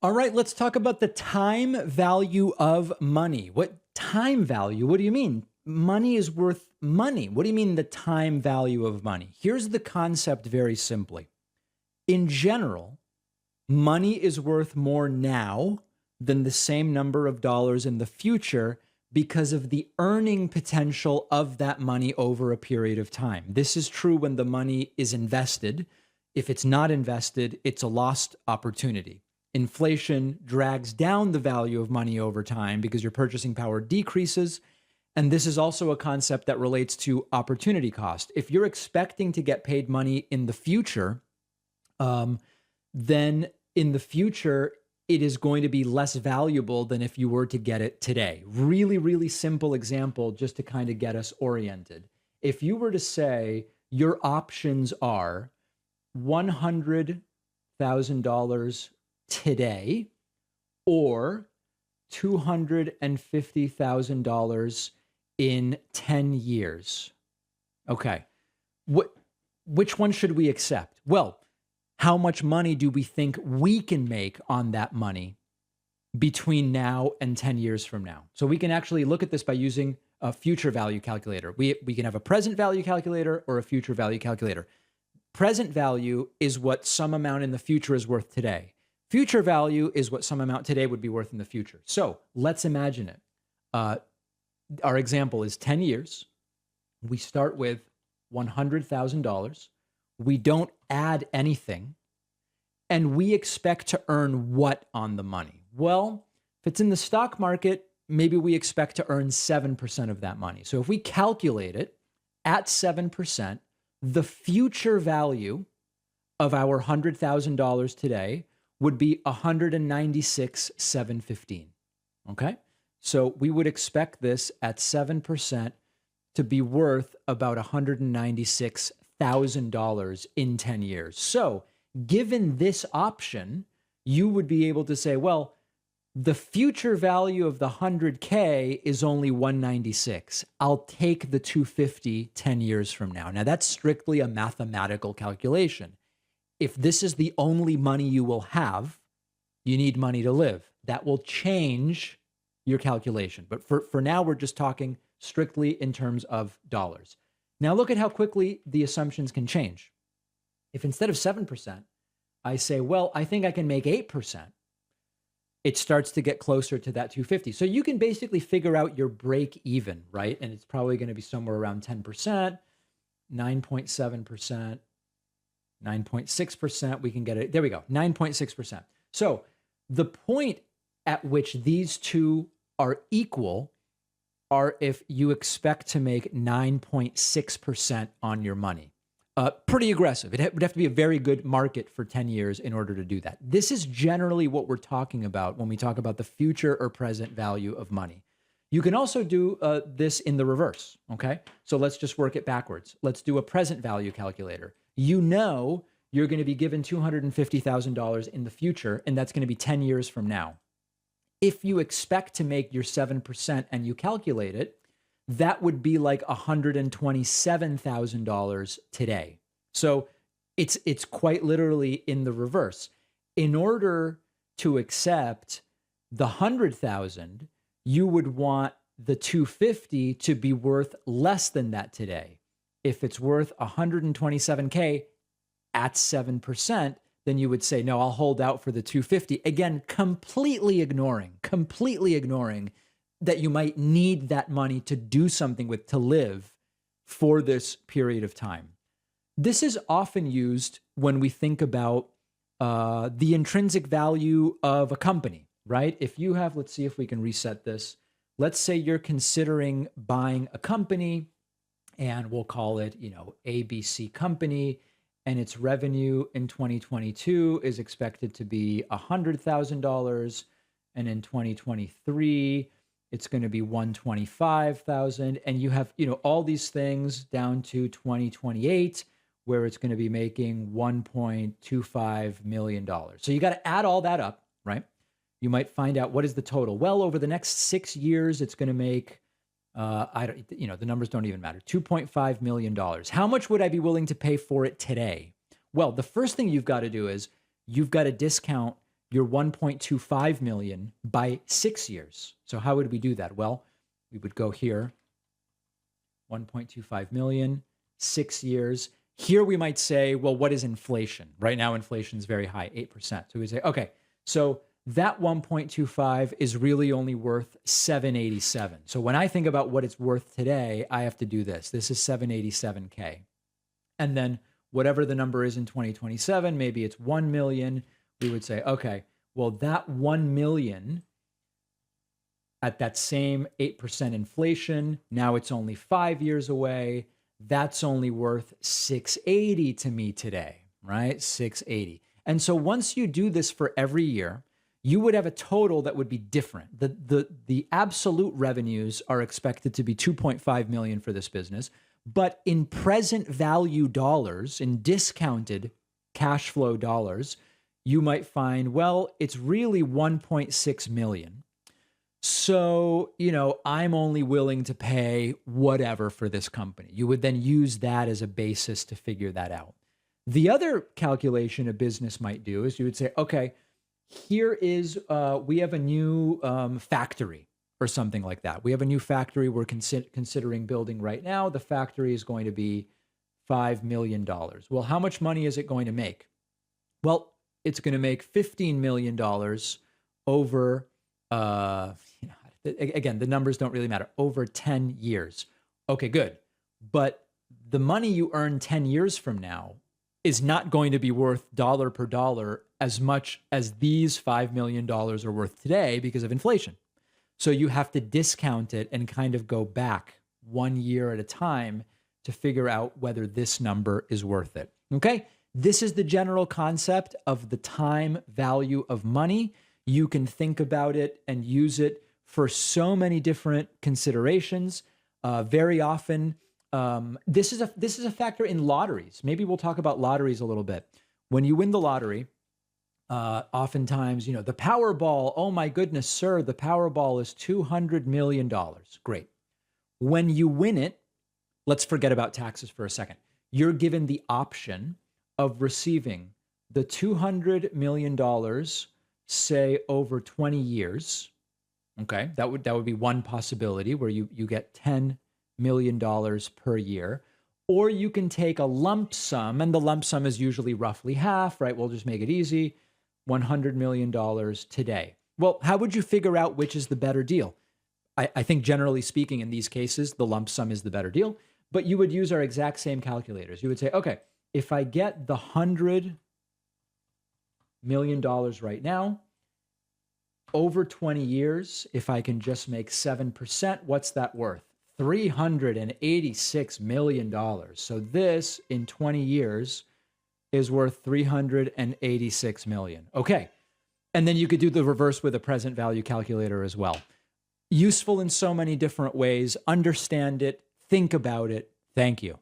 All right, let's talk about the time value of money. What time value? What do you mean? Money is worth money. What do you mean the time value of money? Here's the concept very simply. In general, money is worth more now than the same number of dollars in the future because of the earning potential of that money over a period of time. This is true when the money is invested. If it's not invested, it's a lost opportunity. Inflation drags down the value of money over time because your purchasing power decreases. And this is also a concept that relates to opportunity cost. If you're expecting to get paid money in the future, then in the future, it is going to be less valuable than if you were to get it today. Really, really simple example just to kind of get us oriented. If you were to say your options are $100,000 today or $250,000 in 10 years. Okay. Which one should we accept? Well, how much money do we think we can make on that money between now and 10 years from now? So we can actually look at this by using a future value calculator. We can have a present value calculator or a future value calculator. Present value is what some amount in the future is worth today. Future value is what some amount today would be worth in the future. So let's imagine it. Our example is 10 years. We start with $100,000. We don't add anything. And we expect to earn what on the money? Well, if it's in the stock market, maybe we expect to earn 7% of that money. So if we calculate it at 7%, the future value of our $100,000 today would be $196,715. Okay? So we would expect this at 7% to be worth about $196,000 in 10 years. So given this option, you would be able to say, well, the future value of the 100K is only 196. I'll take the 250 10 years from now. Now that's strictly a mathematical calculation. If this is the only money you will have, you need money to live. That will change your calculation. But for now, we're just talking strictly in terms of dollars. Now look at how quickly the assumptions can change. If instead of 7%, I say, well, I think I can make 8%, it starts to get closer to that 250. So you can basically figure out your break even, right? And it's probably going to be somewhere around 10%, 9.7%, 9.6%. We can get it. There we go, 9.6%. So the point at which these two are equal are if you expect to make 9.6% on your money. Pretty aggressive. It would have to be a very good market for 10 years in order to do that. This is generally what we're talking about when we talk about the future or present value of money. You can also do this in the reverse, okay? So let's just work it backwards. Let's do a present value calculator. You know you're going to be given $250,000 in the future, and that's going to be 10 years from now. If you expect to make your 7% and you calculate it, that would be like $127,000 today. So it's quite literally in the reverse. In order to accept the 100,000, you would want the 250 to be worth less than that today. If it's worth 127K at 7%, then you would say, no, I'll hold out for the 250. Again, completely ignoring that you might need that money to do something with, to live for this period of time. This is often used when we think about the intrinsic value of a company, right? If you have, let's see if we can reset this. Let's say you're considering buying a company, and we'll call it, ABC Company, and its revenue in 2022 is expected to be $100,000, and in 2023 it's going to be $125,000, and you have, all these things down to 2028 where it's going to be making $1.25 million. So you got to add all that up, right? You might find out what is the total. Well, over the next 6 years, it's going to make, the numbers don't even matter, $2.5 million. How much would I be willing to pay for it today? Well, the first thing you've got to do is you've got to discount your 1.25 million by 6 years. So how would we do that? Well, we would go here, 1.25 million, 6 years. Here we might say, well, what is inflation? Right now, inflation is very high, 8%. So we say, okay, so that 1.25 is really only worth 787. So when I think about what it's worth today, I have to do this. This is 787K. And then whatever the number is in 2027, maybe it's 1 million. We would say, okay, well, that 1 million at that same 8% inflation, now it's only 5 years away. That's only worth 680 to me today, right? 680. And so once you do this for every year, you would have a total that would be different. The absolute revenues are expected to be 2.5 million for this business, but in present value dollars, in discounted cash flow dollars, you might find, well, it's really 1.6 million. So, I'm only willing to pay whatever for this company. You would then use that as a basis to figure that out. The other calculation a business might do is you would say, okay, here is, we have a new factory or something like that. We have a new factory we're considering building right now. The factory is going to be $5 million. Well, how much money is it going to make? Well, it's going to make $15 million over again, the numbers don't really matter, over 10 years. Okay, good. But the money you earn 10 years from now is not going to be worth dollar per dollar as much as these $5 million are worth today because of inflation. So you have to discount it and kind of go back 1 year at a time to figure out whether this number is worth it. Okay? This is the general concept of the time value of money. You can think about it and use it for so many different considerations. Very often, this is a factor in lotteries. Maybe we'll talk about lotteries a little bit. When you win the lottery, oftentimes, the Powerball, oh my goodness, sir, the Powerball is $200 million. Great. When you win it, let's forget about taxes for a second. You're given the option of receiving the $200 million, say over 20 years. Okay, that would be one possibility where you get $10 million per year. Or you can take a lump sum, and the lump sum is usually roughly half, right? We'll just make it easy, $100 million today. Well, how would you figure out which is the better deal? I think generally speaking, in these cases, the lump sum is the better deal, but you would use our exact same calculators. You would say, okay, if I get the $100 million right now, over 20 years, if I can just make 7%, what's that worth? $386 million. So this, in 20 years, is worth $386 million. Okay. And then you could do the reverse with a present value calculator as well. Useful in so many different ways. Understand it. Think about it. Thank you.